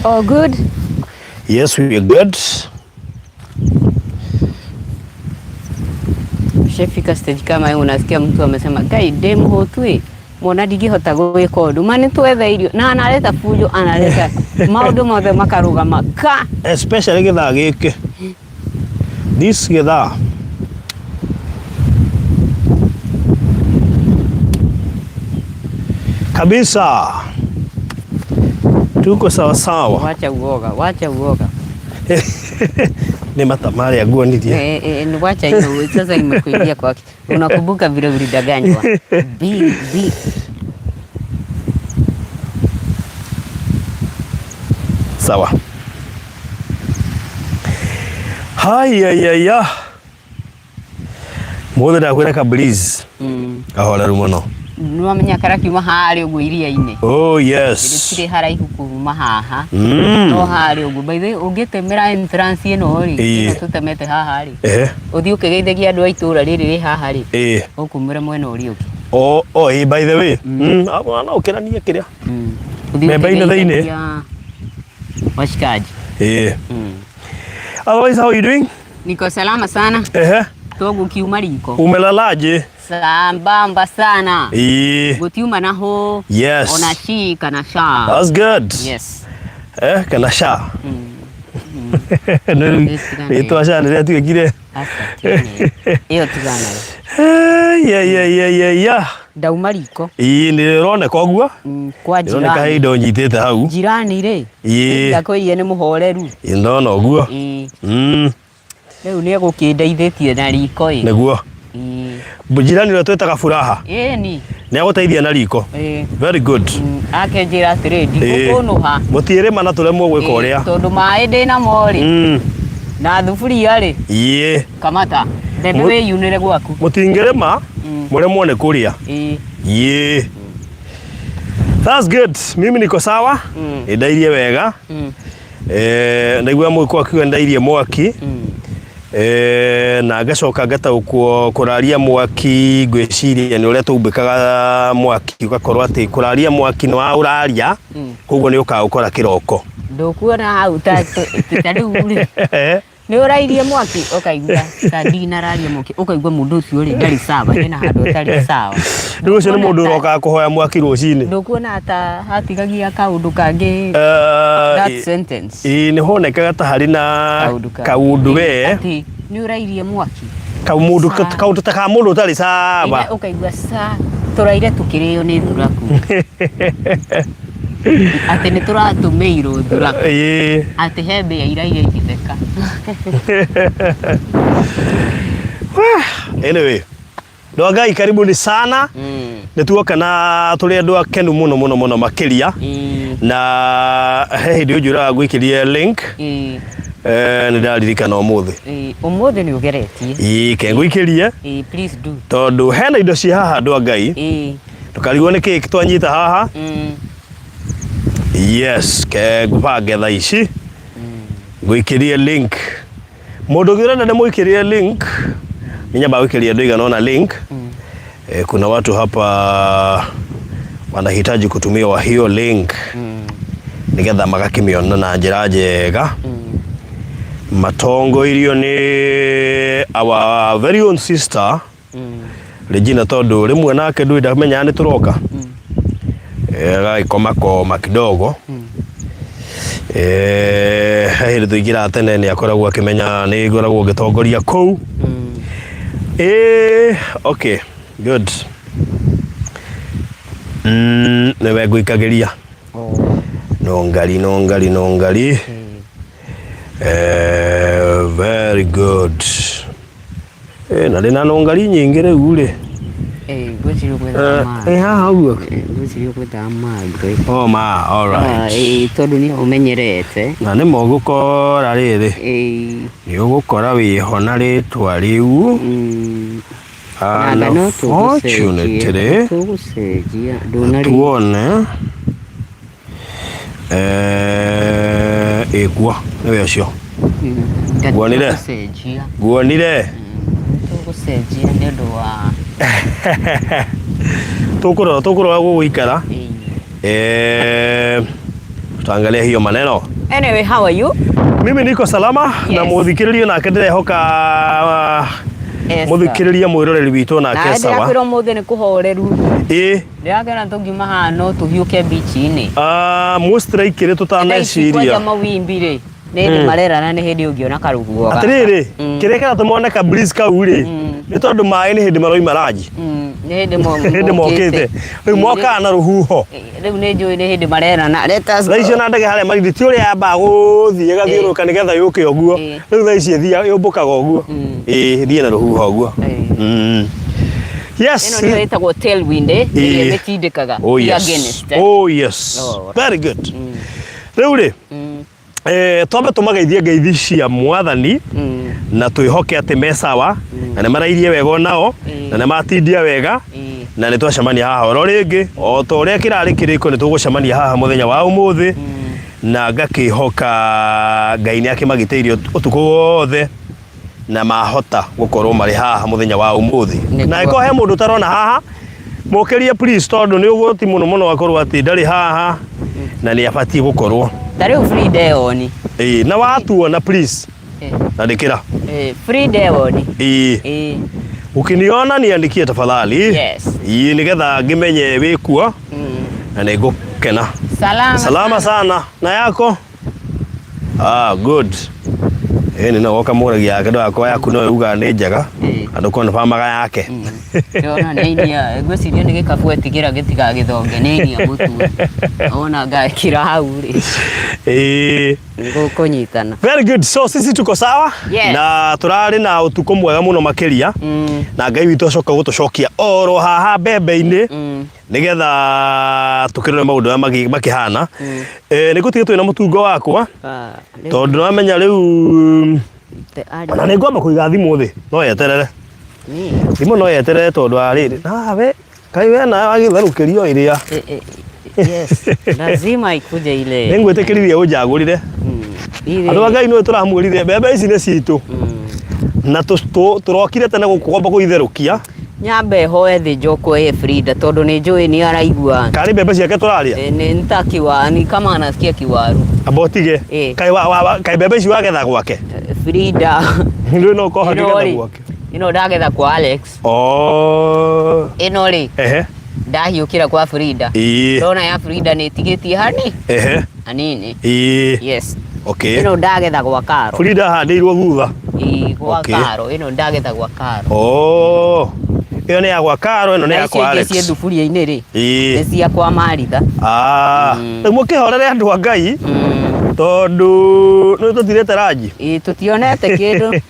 All good? Yes, we are good. Shefika stage kama hiyo unasikia mtu amesema kai dem hotui mwana ndingihota gwika undu mani twethe irio na analeta fujo analeta maundu mothe makarugama ka Especially githaa giki. This githaa. Kabisa. Tuko sawa sawa. Wacha uoga. Ni matamari ya guonirie. Ni wacha hiyo sasa imekuingia kwake. Unakumbuka vile ulidanganywa. B. Sawa. Hayayaya. Mothe ndakwira ka breeze. Ahola rumono. Nwamenya karaki mahari ugu iria-ini. Oh yes. Ndikire haraihu kuma haha. No hari ugu by the ungitemera entrance ino ri. Tutemete haha ri. Uthi ukigeithagia andu aitura riri ri haha ri. Ukumira mwena uri uki. By the way. Abana ukirania kiria. Memba-ini thaini. Washikaji. Otherwise, how are you doing? Niko salama sana. Togu kiuma riko. Umelalaje? Sambamba sana. Gutiuma naho. Yes. Onashi kana sha. That's good. Yes. Kana sha. Ito sha ndio tuigire. Iyo tugana. Yeah. Dauma riko. Nirioneka ogua. Kwa jirani. Nirioneka hindo nyitete hau. Jirani ri. Ndakoiye ni muhoreru. Ndona ogua. Leo ni gukindeithĩtie na riko ĩ. Nĩguo. Jirani ũrĩa twĩtaga Furaha. Ni. Nĩ agũteithia na riko. Very good. Akenjĩra atĩrĩ ndigũkũnũha. Mũtirĩma na tũremwo gwĩka ũrĩa. Tondũ maĩ ndĩnamo rĩ. Na thuburia rĩ. Kamata. Mbembe wĩyunĩre gwaku. Mũtingĩrĩma mũremwo nĩ kũrĩa. That's good. Mimi niko sawa. Ndairie wega. Ndaigua mwiko akiwa ndairie mwaki. Na ngacoka ngataũkwo kũraria mwaki ngwĩciria nĩ ũrĩa tũmbĩkaga mwaki ũgakorwo atĩ kũraria mwaki nĩ wa ũraria koguo nĩ ũkaũkora kĩroko ndũkuona hau ta rĩu rĩ nĩ ũrairie mwaki ũkaigua ta ndinararia mwaki ũkaigua mũndũ ũcio rĩ ndarĩ sawa hena handũ ũtarĩ sawa rĩu ũcio nĩ mũndũ ũrokaga kũhoya mwaki rũcinĩ ndũkuona ta hatigagia kaũndũ kangĩ that sentence nĩ honekaga ta harĩ na kaũndũ we ni urairie mwaki kaundu ta ka mundu utari sawa ukaigua sa turaire tukirio ni thuraku ati ni turatumeirwo thuraku ati hembe ya iraire itheka anyway Ndogai karibuni sana nituoka na tuli andu akenu muno makiria na he ndio njura gwikirie link ni ndaririkana umuthi ni ugeretie ke ngwikirie please do tondu hena indo cia haha andu Ngai tukarigwo ni kiki twanyita haha yes ke ngubange tha ici gwikirie link mundu ngirenda ndimwikirie link ninyamba wikirie ndio igana link kuna watu hapa wanahitaji kutumia hiyo link nigetha magakimiona na njira njega matongo irio ni our very own sister Regina tondu rimwe nake ndui ndamenya ni turoka ikoma kidogo hĩndĩ tũingĩra tene nĩ akoragwo akĩmenya nĩ ngoragwo ngĩtongoria kũu okay good nĩwe ngũikagĩria no ngari very good na ndĩ na no ngari nyingĩ rĩu rĩ gwĩciria gwetha maĩ haha ũguo gwĩciria gwetha maĩ all right tondũ nĩ ũmenyerete na nĩ mogũkora rĩrĩ nĩ ũgũkora wĩho na rĩtwa rĩu unfortunately tuone ĩkuo nĩwe ũcio guonire tũgũcenjia nĩ ũndũ wa tukurora gũgũikara tutaangalia hiyo maneno Anyway, how are you? Mimi niko salama na muthikiriria nake ndirehoka muthikiriria mwiroreri witu nake sawa. Na ndira muthe ni kuhoreru. Ndagera tungima hano tuhiuke beach-ini. Mustra ikire tutaneciria. Kwa mawimbi ri. Nindi marerana ni hindi ungiona karuguoga. Atiriri, kirekera tumone ka breeze kau ri. Ni tondu mai ni hindi maroi maraji. Ni hindi mokite. Riu moka na ruhuho. Riu ni njui ni hindi marerana. Raicio na ndege haria maridi ti uria amba guthie gathiuruka nigetha yuke oguo. Riu raicio thia yumbukaga oguo. Thie na ruhuho oguo. Yes. Ino ni itagwo tailwind iria metindikaga. Oh yes. Very good. Riu ri twambe tumageithie ngeithi cia mwathani na twihoke ati me sawa na ne marairie wega nao na ne matindia wega na ne twacemania haha oro ringi o to uria kirari kiriko ne tugucemania haha muthenya wa umuthi na ngakihoka Ngai ni akimagiteirio utuku wothe na mahota gukorwo mari haha muthenya wa umuthi na iko he mundu tarona haha mokeria please tondu ni ugoti muno akorwo ati ndari haha na ni abati gukorwo Tari free day oni. Na watuona please. Andikira. Free day oni. Ukiniona niandikie tafadhali. Yes. Nigetha ngimenye wikuo. Na nigukena. Salama sana. Na yako? Good. Ni na woka muragia yake ndo akwa yaku no uga ni njega. Andu kona famaga yake. Yona neinia gwiciria ni gikabu etigira gitiga githonge neinia mutu. Ona ngakira hau ri. Ngukonyitana. Very good. So sisi tuko sawa na turari na utuko mwega muno makiria na Ngai witu acoka gutucokia oro haha mbembe-ini nigetha tukirore maundu makihana nigutige twina mutungo wakwa tondu no amenya riu na ni ngomba kuiga thimu thi no yeterere thimu no yeterere tondu ariri nawe kai we na wagitharukirio iria yes lazima ikuje ile ningwitikiririe unjagurire andu Ngai no turamurire mbembe ici ni citu na turokire tene gukugomba kuitherukia nyambe hoe thi njoko Frida tondu ni njui ni araigua kari mbembe ciake turaria ni ntakiwa ni kama anasikia kiwaru abotige kai mbembe ici wagetha gwake Frida ndio no ko hakigetha gwake ino ndagetha kwa Alex ino ri ndahiukira kwa Frida ndona ya Frida ni tigitie hani hanini yes okay ino ndagetha gwa Karo Frida handirwo thutha gwa Karo ino ndagetha gwa Karo iyo ni ya gwa Karo ino ni ya kwa Alex cie thufuria-ini ri ni cia kwa Maritha mukihorere andu a Ngai tondu no tutirete rangi tutionete kindu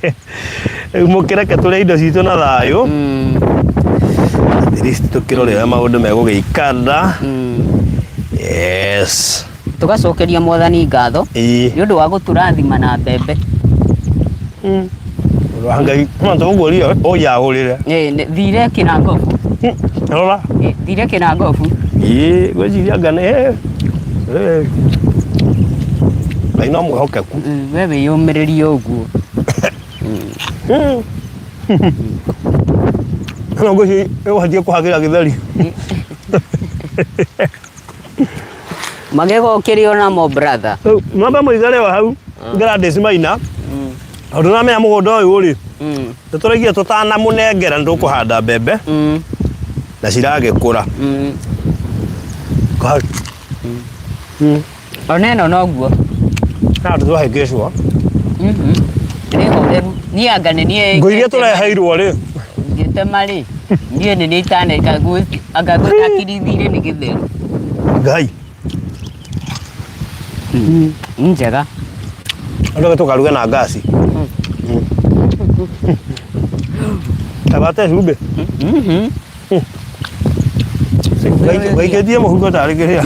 mukireke turia indo citu na thayu at least tukirorera maundu megugikanda yes tugacokeria mwathani ngatho ni undu wa guturathima na mbembe Ngai mwanzo guguria oyagurire thire kinangofu rora thire kinangofu gweciria ngane Ngai no mwihokeku we wiyumiririe uguo no ngweci uhatie kuhagira githeri magego kirio na mo brother mwamba muigare wa hau Gladys Maina andu na menya mugondo uyu ri tuturagia tutana munengera ndukuhanda mbembe na ciragikura oneno noguo na tuhegeshwa ni horeru ni angane ni ngoirie tureheirwo ri ngitema ri nie ni itane kaguti agaguta kirithire ni githeru Ngai njega andu tukaruga na gasi tabate hube Ngai kedia muhuko tari kiria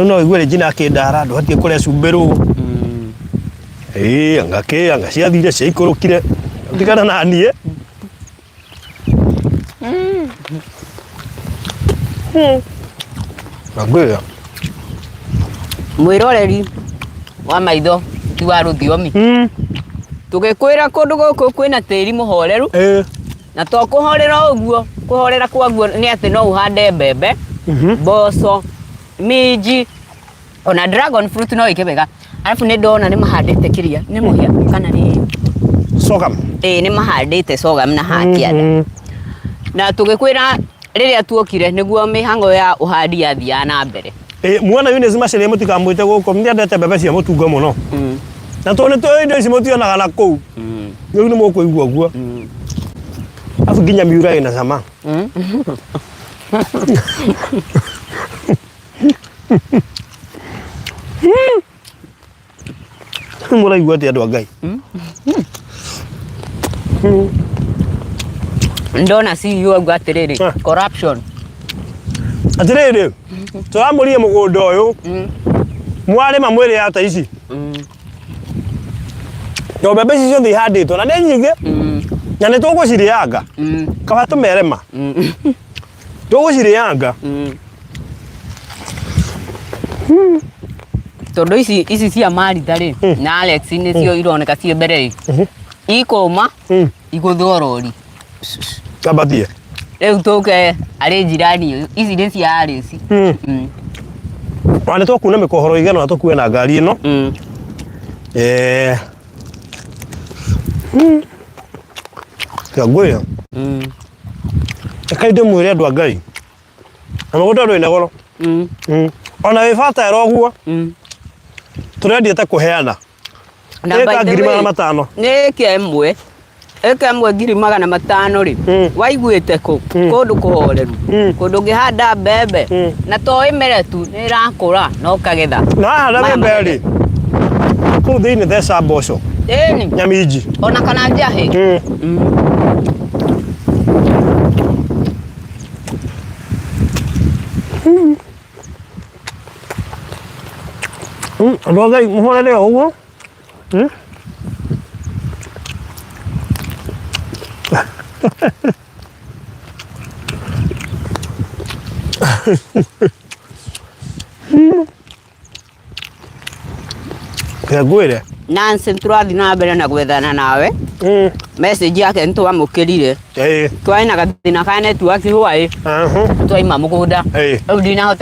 no igwere jina kindara ndo hatie kure cumbiru anga ciathire ciaikurukire ndigana na nie ngwira mwiroreri wa maitho ti wa ruthiomi tugikwira kundu guku kwina tiri muhoreru na to kuhorera uguo kuhorera kwaguo ni ati no uhande mbembe mboco minji ona dragon fruit no ikebega alafu ni ndona ni mahandite kiria ni muhia kana ni sorghum ni mahandite sorghum na hakianda na tugikwira riria tuokire niguo mihango ya uhandi yathia na mbere mwana Eunice Machere mutikamwite guko ndiendete mbembe cia mutungo muno na tone to indo ici mutionaga na kuu riu ni mukuigua guo afu nginya miura ina cama muraigua atia andu a Ngai ndona CEO auga atiriri corruption atiriri turamurie mugunda uyu mwarima mwiri ata ici no mbembe ici ciothe ihanditwo na nĩ nyingĩ na nĩ tũgũcirĩanga kaba tũmerema tũgũcirĩanga tondũ ici cia Maritha rĩ na Alex nĩcio ironeka ciĩ mbere ikũma igũthwo rori kambatie rĩu tũke arĩ njirani ici nĩ cia Alice na nĩ twakuna mĩkohoro igana na tũkue na ngari ĩno ngwĩra reke ndĩmwĩre andũ a Ngai na mũgũnda ndũrĩ na goro ona wĩ fertile ũguo tũrendiete kũheana ĩka 500 nĩ ĩka ĩmwe 500 rĩ waiguĩte kũ kũndũ kũhoreru kũndũ ũngĩhanda mbembe na to ĩmere tu nĩ ĩrakũra no kagetha na handa mbembe rĩ kũu thĩinĩ theca mboco Nyaminji ona kana njahĩ andũ a Ngai mũhorere o ũguo ngwĩre Nancy tũrathiĩ na mbere na gwethana nawe message yake nĩtwamũkĩrire twarĩ na gathĩna ka network hwaĩ twaima mũgũnda rĩu ndinahota